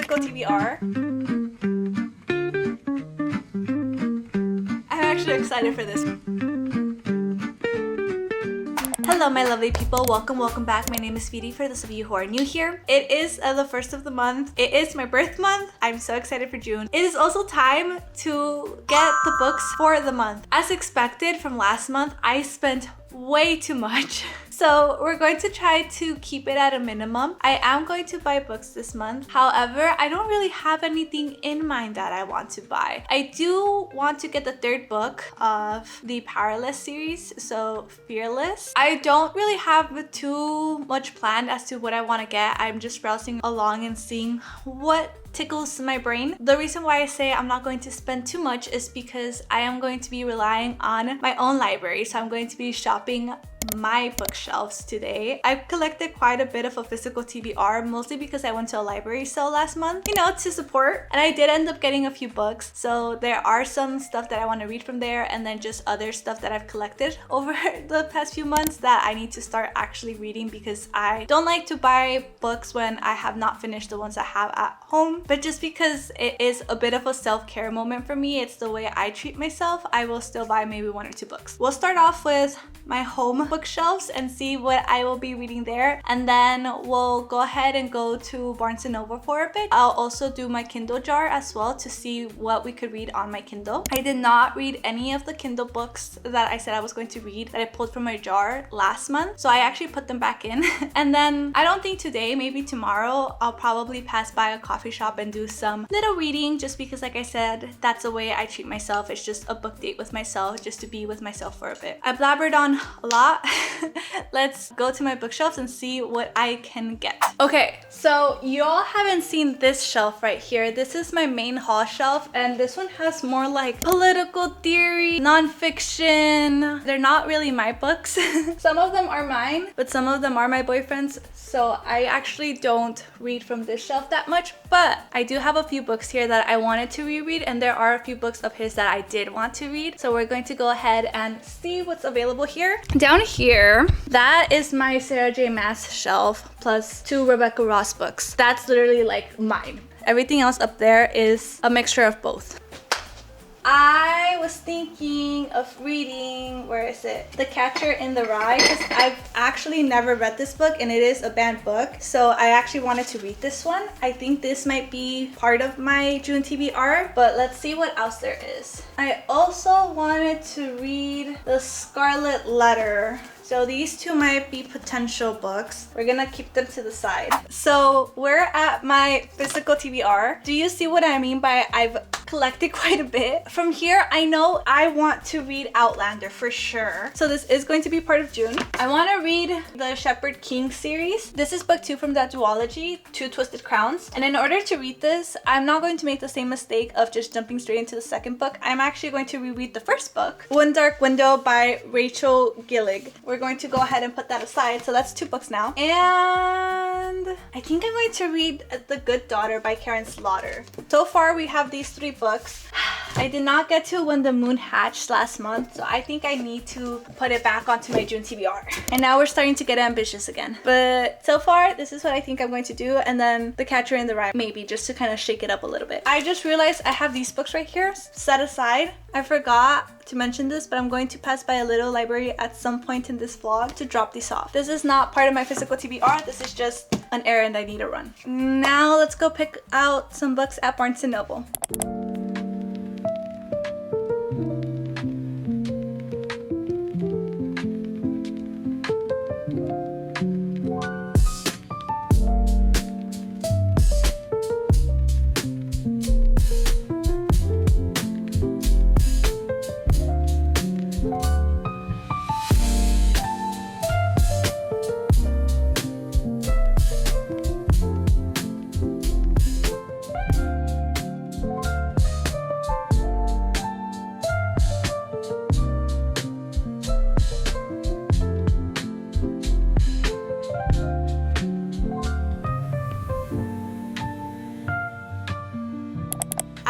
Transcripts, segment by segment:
physical TBR. I'm actually excited for this. Hello my lovely people, welcome back. My name is Viry for those of you who are new here. It is the first of the month. It is my birth month. I'm so excited for June. It is also time to get the books for the month. As expected from last month, I spent way too much. So we're going to try to keep it at a minimum. I am going to buy books this month. However, I don't really have anything in mind that I want to buy. I do want to get the third book of the Powerless series, so Fearless. I don't really have too much planned as to what I want to get. I'm just browsing along and seeing what tickles my brain. The reason why I say I'm not going to spend too much is because I am going to be relying on my own library. So I'm going to be shopping my bookshelves today. I've collected quite a bit of a physical TBR, mostly because I went to a library sale last month, you know, to support. And I did end up getting a few books. So there are some stuff that I want to read from there, and then just other stuff that I've collected over the past few months that I need to start actually reading, because I don't like to buy books when I have not finished the ones I have at home. But just because it is a bit of a self-care moment for me, it's the way I treat myself, I will still buy maybe 1 or 2 books. We'll start off with my home bookshelves and see what I will be reading there, and then we'll go ahead and go to Barnes & Noble for a bit. I'll also do my Kindle jar as well to see what we could read on my Kindle. I did not read any of the Kindle books that I said I was going to read that I pulled from my jar last month, so I actually put them back in. And then I don't think today, maybe tomorrow, I'll probably pass by a coffee shop and do some little reading, just because, like I said, that's the way I treat myself. It's just a book date with myself, just to be with myself for a bit. I blabbered on a lot. Let's go to my bookshelves and see what I can get. Okay, so y'all haven't seen this shelf right here. This is my main haul shelf, and this one has more like political theory, nonfiction. They're not really my books. Some of them are mine, but some of them are my boyfriend's. So I actually don't read from this shelf that much, but I do have a few books here that I wanted to reread, and there are a few books of his that I did want to read. So we're going to go ahead and see what's available here. Down here, that is my Sarah J. Maas shelf plus 2 Rebecca Ross books. That's literally like mine. Everything else up there is a mixture of both. I was thinking of reading, where is it? The Catcher in the Rye, because I've actually never read this book, and it is a banned book. So I actually wanted to read this one. I think this might be part of my June TBR, but let's see what else there is. I also wanted to read The Scarlet Letter. So these two might be potential books. We're gonna keep them to the side. So we're at my physical TBR. Do you see what I mean by I've collected quite a bit? From here, I know I want to read Outlander for sure. So this is going to be part of June. I want to read the Shepherd King series. This is book 2 from that duology, 2 Twisted Crowns. And in order to read this, I'm not going to make the same mistake of just jumping straight into the second book. I'm actually going to reread the first book, One Dark Window by Rachel Gillig. We're going to go ahead and put that aside. So that's 2 books now. And I think I'm going to read The Good Daughter by Karen Slaughter. So far, we have these 3 books. I did not get to When the Moon Hatched last month, so I think I need to put it back onto my June TBR. And now we're starting to get ambitious again. But so far, this is what I think I'm going to do. And then The Catcher in the Rye, maybe, just to kind of shake it up a little bit. I just realized I have these books right here set aside. I forgot to mention this, but I'm going to pass by a little library at some point in this vlog to drop these off. This is not part of my physical TBR. This is just an errand I need to run. Now let's go pick out some books at Barnes & Noble.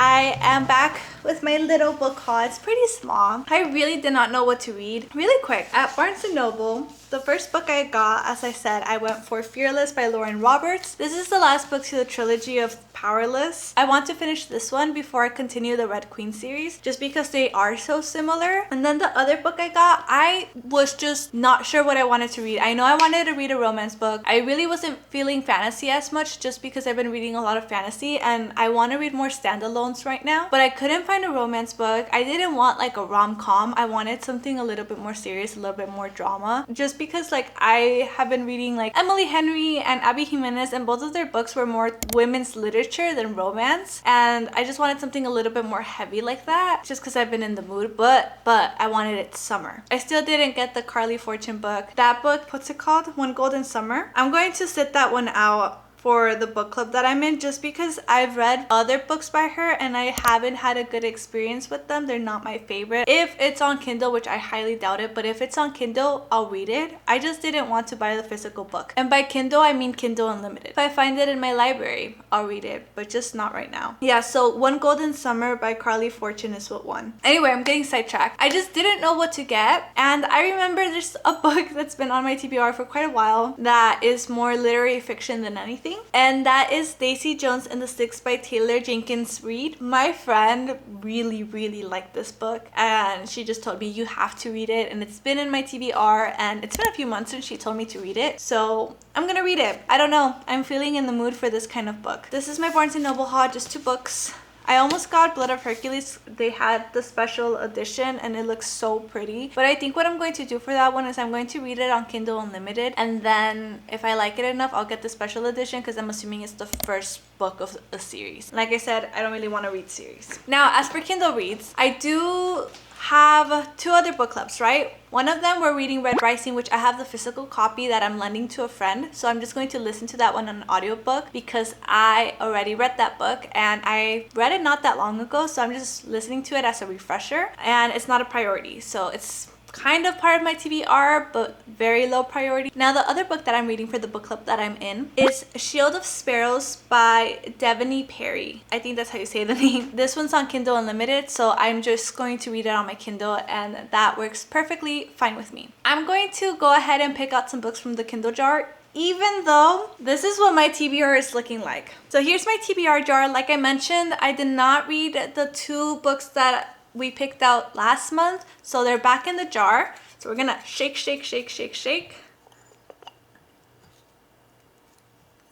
I am back with my little book haul. It's pretty small. I really did not know what to read. Really quick, at Barnes & Noble, the first book I got, as I said, I went for Fearless by Lauren Roberts. This is the last book to the trilogy of Powerless. I want to finish this one before I continue the Red Queen series just because they are so similar. And then the other book I got, I was just not sure what I wanted to read. I know I wanted to read a romance book. I really wasn't feeling fantasy as much just because I've been reading a lot of fantasy and I want to read more standalones right now. But I couldn't find a romance book. I didn't want like a rom-com. I wanted something a little bit more serious, a little bit more drama. Just because like I have been reading like Emily Henry and Abby Jimenez, and both of their books were more women's literature than romance. And I just wanted something a little bit more heavy like that just because I've been in the mood. But I wanted it summer. I still didn't get the Carly Fortune book. That book, what's it called? One Golden Summer. I'm going to sit that one out for the book club that I'm in just because I've read other books by her and I haven't had a good experience with them. They're not my favorite. If it's on Kindle, which I highly doubt it, but if it's on Kindle, I'll read it. I just didn't want to buy the physical book. And by Kindle, I mean Kindle Unlimited. If I find it in my library, I'll read it, but just not right now. Yeah, so One Golden Summer by Carly Fortune is what won. Anyway, I'm getting sidetracked. I just didn't know what to get. And I remember there's a book that's been on my TBR for quite a while that is more literary fiction than anything. And that is Daisy Jones and the Six by Taylor Jenkins Reid. My friend really liked this book and she just told me you have to read it, and it's been in my TBR and it's been a few months since she told me to read it, so I'm gonna read it. I don't know, I'm feeling in the mood for this kind of book. This is my Barnes & Noble haul, just 2 books. I almost got Blood of Hercules. They had the special edition and it looks so pretty. But I think what I'm going to do for that one is I'm going to read it on Kindle Unlimited. And then if I like it enough, I'll get the special edition because I'm assuming it's the first book of a series. Like I said, I don't really want to read series. Now, as for Kindle reads, I do have 2 other book clubs, right? One of them we're reading Red Rising, which I have the physical copy that I'm lending to a friend. So I'm just going to listen to that one on an audiobook because I already read that book and I read it not that long ago. So I'm just listening to it as a refresher and it's not a priority. So it's kind of part of my TBR, but very low priority. Now, the other book that I'm reading for the book club that I'm in is Shield of Sparrows by Devony Perry. I think that's how you say the name. This one's on Kindle Unlimited, so I'm just going to read it on my Kindle and that works perfectly fine with me. I'm going to go ahead and pick out some books from the Kindle jar, even though this is what my TBR is looking like. So here's my TBR jar. Like I mentioned, I did not read the 2 books that we picked out last month, so they're back in the jar. So we're gonna shake.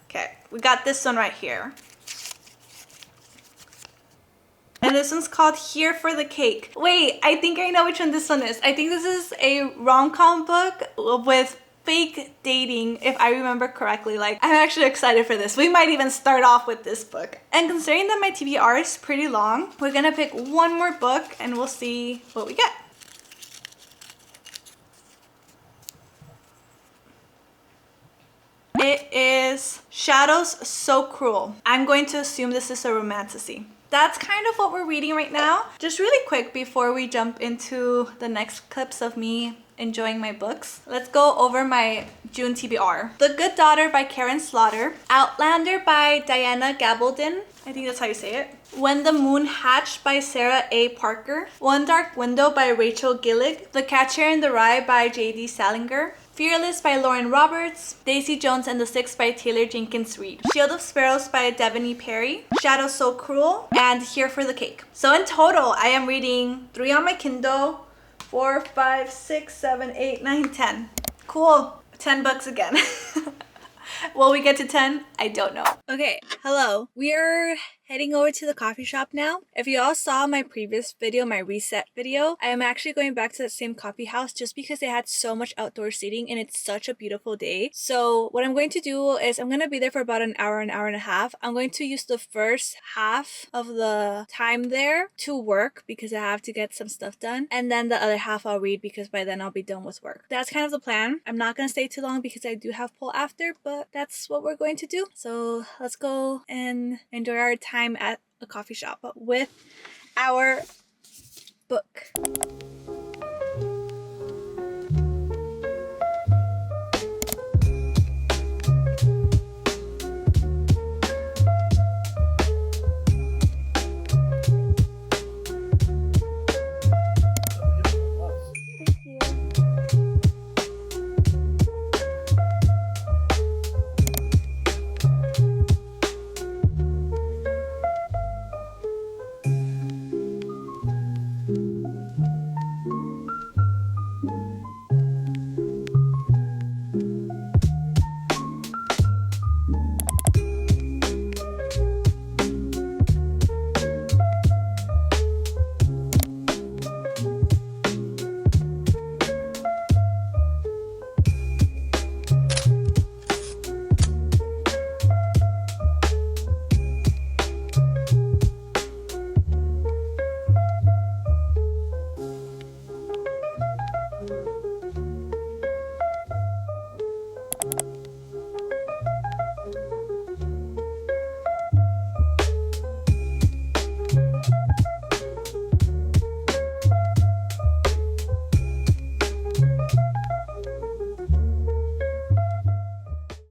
Okay, we got this one right here. And this one's called Here for the Cake. Wait, I think I know which one this one is. I think this is a rom-com book with fake dating, if I remember correctly. Like, I'm actually excited for this. We might even start off with this book. And considering that my TBR is pretty long, we're gonna pick one more book and we'll see what we get. It is Shadows So Cruel. I'm going to assume this is a romantasy. That's kind of what we're reading right now. Just really quick before we jump into the next clips of me enjoying my books, let's go over my June TBR. The Good Daughter by Karen Slaughter, Outlander by Diana Gabaldon, I think that's how you say it, When the Moon Hatched by Sarah A. Parker, One Dark Window by Rachel Gillig, The Catcher in the Rye by J.D. Salinger, Fearless by Lauren Roberts, Daisy Jones and the Six by Taylor Jenkins Reid, Shield of Sparrows by Devony Perry, Shadows So Cruel, and Here for the Cake. So in total, I am reading 3 on my Kindle, 4, 5, 6, 7, 8, 9, 10. Cool. 10 books again. Will we get to 10? I don't know. Okay, hello. We are heading over to the coffee shop now. If you all saw my previous video, my reset video, I am actually going back to that same coffee house just because they had so much outdoor seating and it's such a beautiful day. So what I'm going to do is I'm going to be there for about an hour and a half. I'm going to use the first half of the time there to work because I have to get some stuff done. And then the other half I'll read because by then I'll be done with work. That's kind of the plan. I'm not going to stay too long because I do have pull after, but that's what we're going to do. So let's go and enjoy our time at a coffee shop with our book.